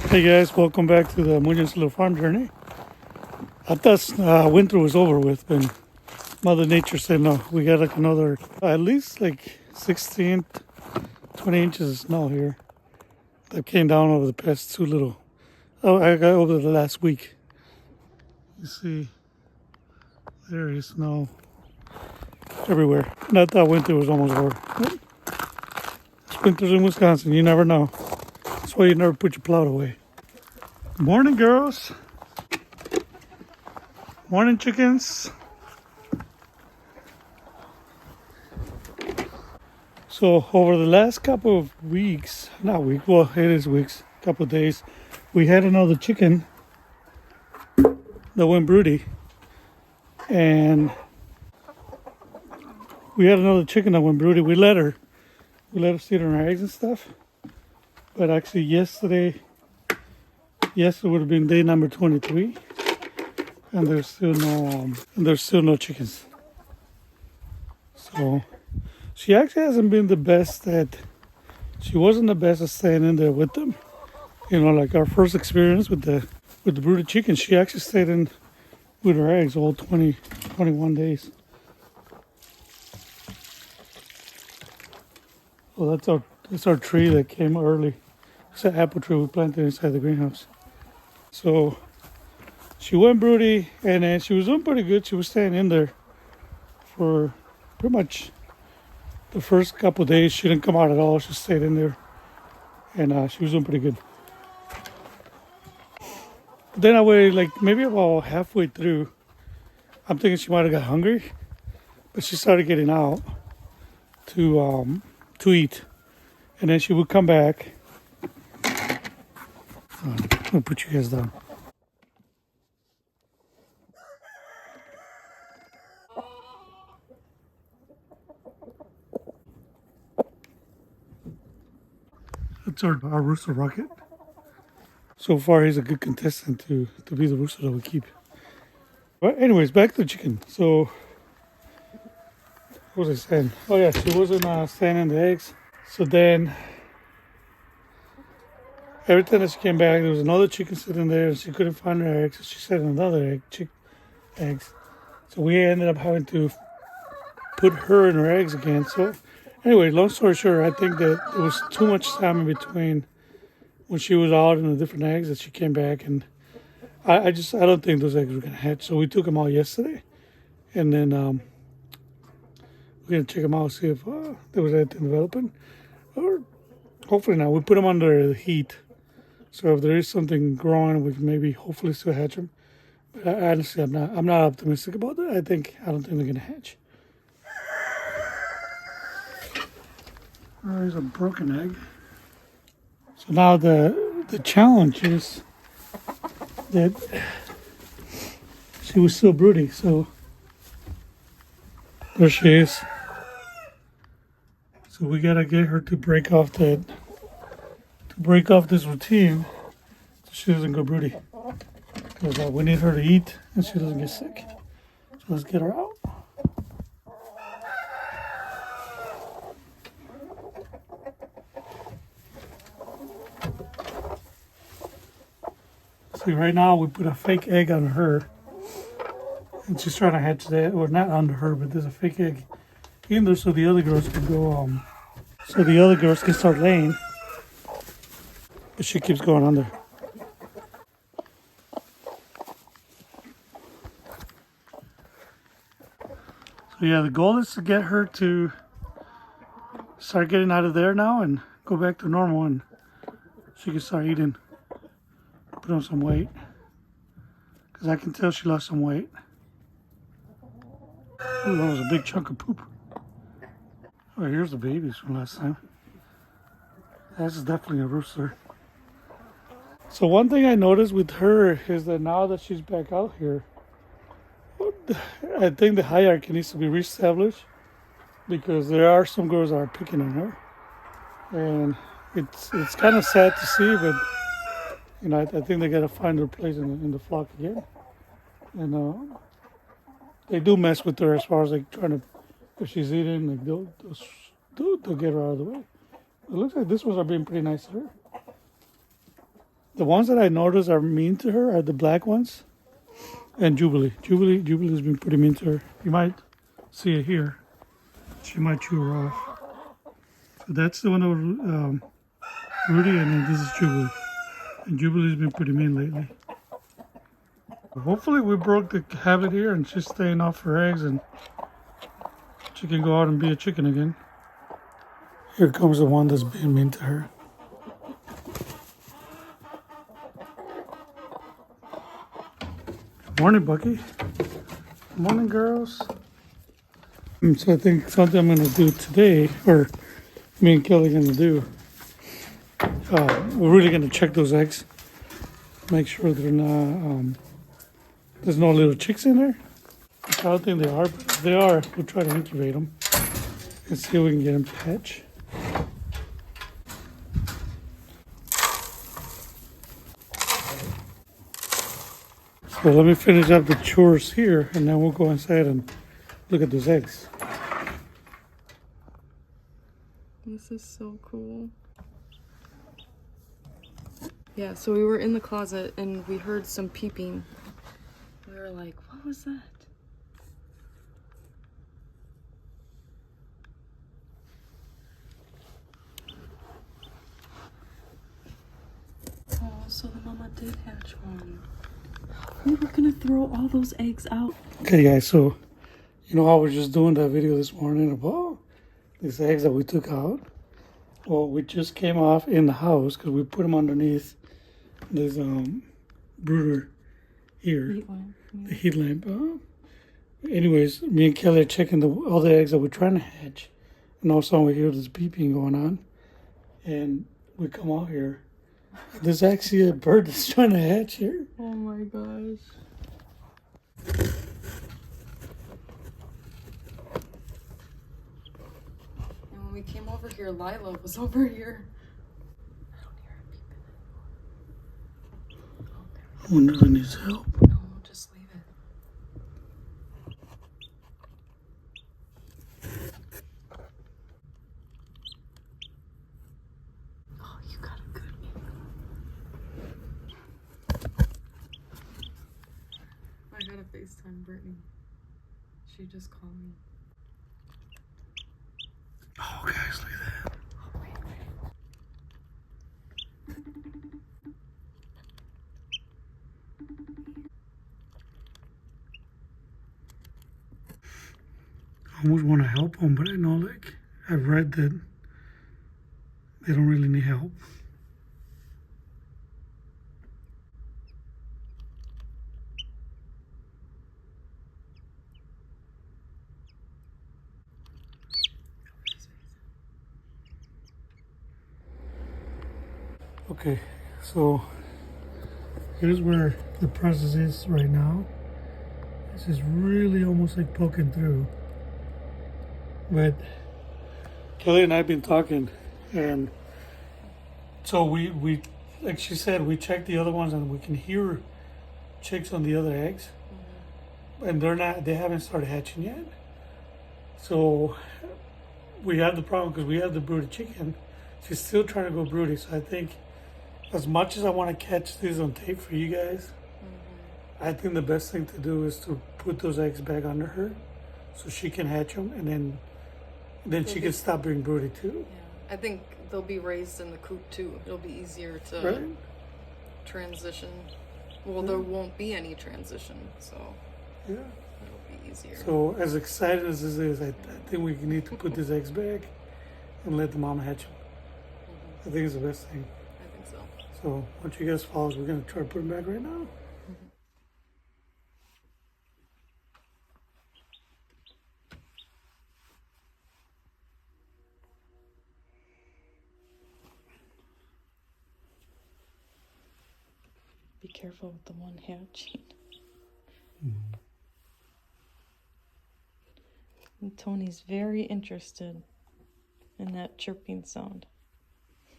Hey guys, welcome back to the Munoz Little Farm Journey. I thought winter was over with, but Mother Nature said no. We got like another, at least like 16, 20 inches of snow here that came down over the past I got over the last week. You see, there is snow everywhere. And I thought winter was almost over. But it's winters in Wisconsin, you never know. That's why you never put your plow away. Morning, girls. Morning, chickens. So over the last couple of weeks, not week, well, it is weeks, couple of days, we had another chicken that went broody, and we let her sit on her eggs and stuff. But actually, yesterday would have been day number 23, and there's still no chickens. So she actually hasn't been the best she wasn't the best at staying in there with them. You know, like our first experience with the brooded chicken, she actually stayed in with her eggs all 21 days. Well, that's our tree that came early. It's an apple tree we planted inside the greenhouse. So she went broody, and then she was doing pretty good. She was staying in there for pretty much the first couple of days. She didn't come out at all. She stayed in there, and she was doing pretty good. But then I waited like maybe about halfway through. I'm thinking she might have got hungry, but she started getting out to eat, and then she would come back. I'm gonna put you guys down. That's our rooster Rocket. So far, he's a good contestant to be the rooster that we keep. But anyways, back to the chicken. So, what was I saying? Oh yeah, she wasn't staying in the eggs. So then, every time that she came back, there was another chicken sitting there, and she couldn't find her eggs. So she set another eggs. So we ended up having to put her in her eggs again. So anyway, long story short, I think that there was too much time in between when she was out in the different eggs that she came back, and I don't think those eggs were gonna hatch. So we took them out yesterday, and then we're gonna check them out, see if there was anything developing, or hopefully not. We put them under the heat, so if there is something growing, we can maybe hopefully still hatch them. But honestly, I'm not optimistic about that. I don't think they're gonna hatch. There's a broken egg. So now the challenge is that she was still broody. So there she is. So we gotta get her to break off this routine so she doesn't go broody. Because we need her to eat and she doesn't get sick. So let's get her out. See, right now we put a fake egg on her, and she's trying to hatch that, or not under her, but there's a fake egg in there so the other girls can go, so the other girls can start laying, but she keeps going under. So yeah, the goal is to get her to start getting out of there now and go back to normal, and she can start eating. Put on some weight, because I can tell she lost some weight. Ooh, that was a big chunk of poop. Oh, here's the babies from last time. That's definitely a rooster. So one thing I noticed with her is that now that she's back out here, I think the hierarchy needs to be reestablished, because there are some girls that are picking on her, and it's kind of sad to see, but you know, I think they gotta find their place in the flock again. And they do mess with her as far as like trying to, if she's eating, like they'll get her out of the way. It looks like this ones are being pretty nice to her. The ones that I notice are mean to her are the black ones and Jubilee. Jubilee's been pretty mean to her. You might see it here. She might chew her off. So that's the one that was Rudy, and then this is Jubilee. And Jubilee's been pretty mean lately. Hopefully we broke the habit here and she's staying off her eggs and she can go out and be a chicken again. Here comes the one that's being mean to her. Morning, Bucky. Morning, girls. So I think something I'm going to do today, or me and Kelly going to do, we're really going to check those eggs. Make sure they're not, there's no little chicks in there. I don't think they are, but if they are, we'll try to incubate them and see if we can get them to hatch. So let me finish up the chores here and then we'll go inside and look at those eggs. This is so cool. Yeah, so we were in the closet and we heard some peeping. We were like, what was that? Oh, so the mama did hatch one. We were gonna throw all those eggs out. Okay guys, so you know I was just doing that video this morning about these eggs that we took out. Well, we just came off in the house because we put them underneath this brooder here, Heat lamp, yeah. the heat lamp. Anyways, me and Kelly are checking all the eggs that we're trying to hatch, and all of a sudden we hear this beeping going on, and we come out here. There's actually a bird that's trying to hatch here. Oh my gosh. And when we came over here, Lila was over here. I don't hear her peeping anymore. I wonder if it needs help. No, just leave it. Oh, you got a good one. I gotta FaceTime Brittany. She just called me. Oh, guys, look at that. Oh, wait. I almost want to help them, but I know, like, I've read that they don't really need help. Okay, so here's where the process is right now. This is really almost like poking through. But Kelly and I have been talking, and so we like she said, we checked the other ones and we can hear chicks on the other eggs, and they haven't started hatching yet. So we have the problem because we have the broody chicken. She's still trying to go broody, so I think as much as I want to catch these on tape for you guys, I think the best thing to do is to put those eggs back under her so she can hatch them, and then she can stop being broody too. Yeah, I think they'll be raised in the coop too. It'll be easier to Right? transition. Well, there won't be any transition, so Yeah. it'll be easier. So as excited as this is, I think we need to put these eggs back and let the mom hatch them. I think it's the best thing. I think so. So once you guys follow us, we're gonna try to put them back right now. Be careful with the one hatching. And Tony's very interested in that chirping sound.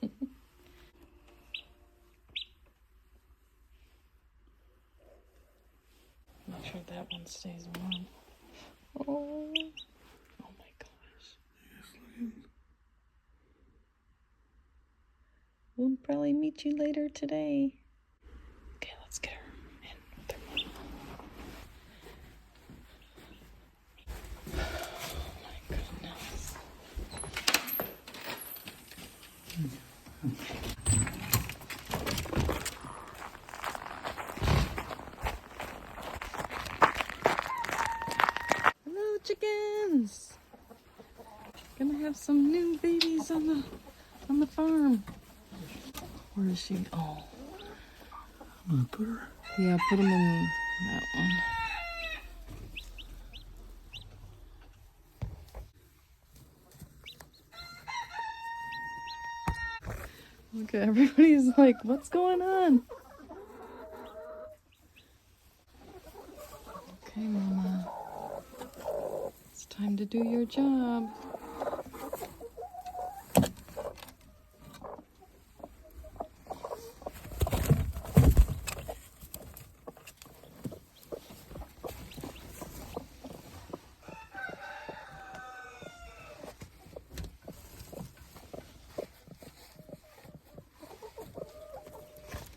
Make sure that one stays warm. Oh my gosh. We'll probably meet you later today. Let's get her in with her mom. Oh my goodness. Hello, chickens. Gonna have some new babies on the farm. Where is she? Oh, I'm gonna put her. yeah. Put them in that one. Okay, everybody's like, "What's going on?" Okay, Mama. It's time to do your job.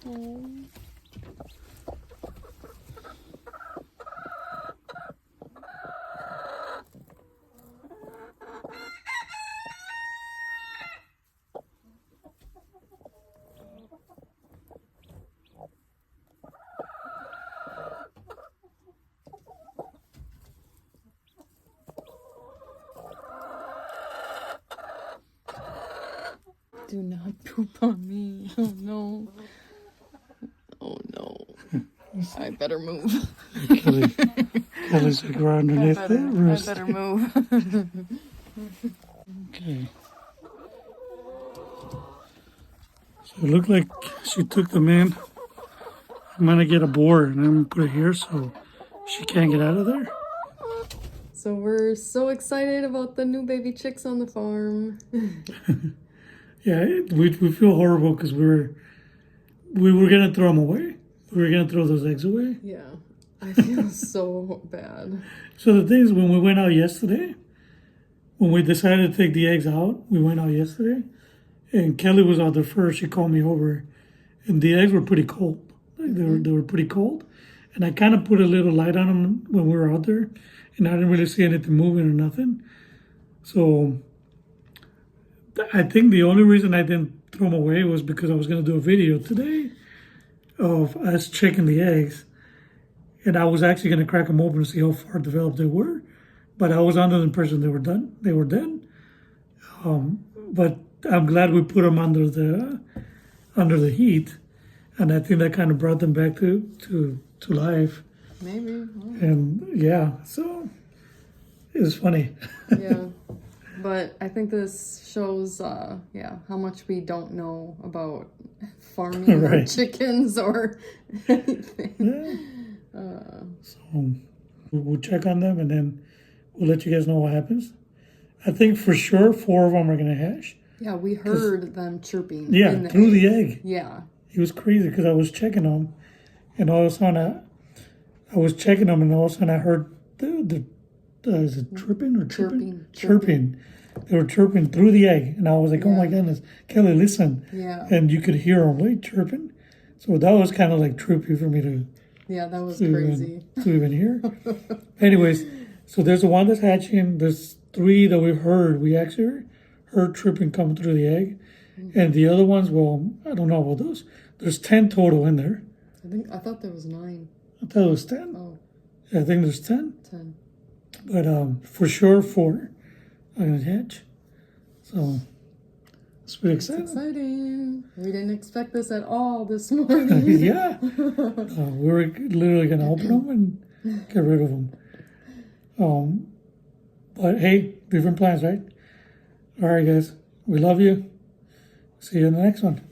Oh. Do not poop on me. Oh no. Oh no. I better move. Kelly's like right underneath I that roost. better move. Okay. So it looked like she took them in. I'm gonna get a board and I'm gonna put it here so she can't get out of there. So we're so excited about the new baby chicks on the farm. Yeah, we feel horrible because we were gonna throw them away. We were gonna throw those eggs away. Yeah. I feel so bad. So the thing is, when we went out yesterday, when we decided to take the eggs out, we went out yesterday, and Kelly was out there first. She called me over, and the eggs were pretty cold. Like they were pretty cold, and I kind of put a little light on them when we were out there, and I didn't really see anything moving or nothing. So I think the only reason I didn't throw them away was because I was going to do a video today of us checking the eggs, and I was actually going to crack them open to see how far developed they were, but I was under the impression they were done. They were dead. But I'm glad we put them under the heat, and I think that kind of brought them back to life. Maybe. And yeah, so it was funny. Yeah. But I think this shows, how much we don't know about farming or Right. chickens or anything. Yeah. So we'll check on them and then we'll let you guys know what happens. I think for sure 4 of them are going to hatch. Yeah, we heard them chirping. Yeah, in through the egg. Yeah. It was crazy because I was checking them, and all of a sudden I was checking them, and all of a sudden I heard is it tripping or chirping? Chirping. They were chirping through the egg, and I was like, "Oh my goodness, Kelly, listen!" Yeah. And you could hear them like chirping. So that was kind of like trippy for me to Yeah, that was crazy. to even hear. Anyways, so there's the one that's hatching. There's 3 that we heard. We actually heard tripping come through the egg, and the other ones, well, I don't know about those. There's 10 total in there. I thought there was 9. I thought it was 10. Oh, I think there's 10. 10. But for sure 4 are going to hatch. So it's pretty It's exciting. exciting. We didn't expect this at all this morning. Yeah. We were literally going to open them and get rid of them. But hey, different plans, right? All right, guys. We love you. See you in the next one.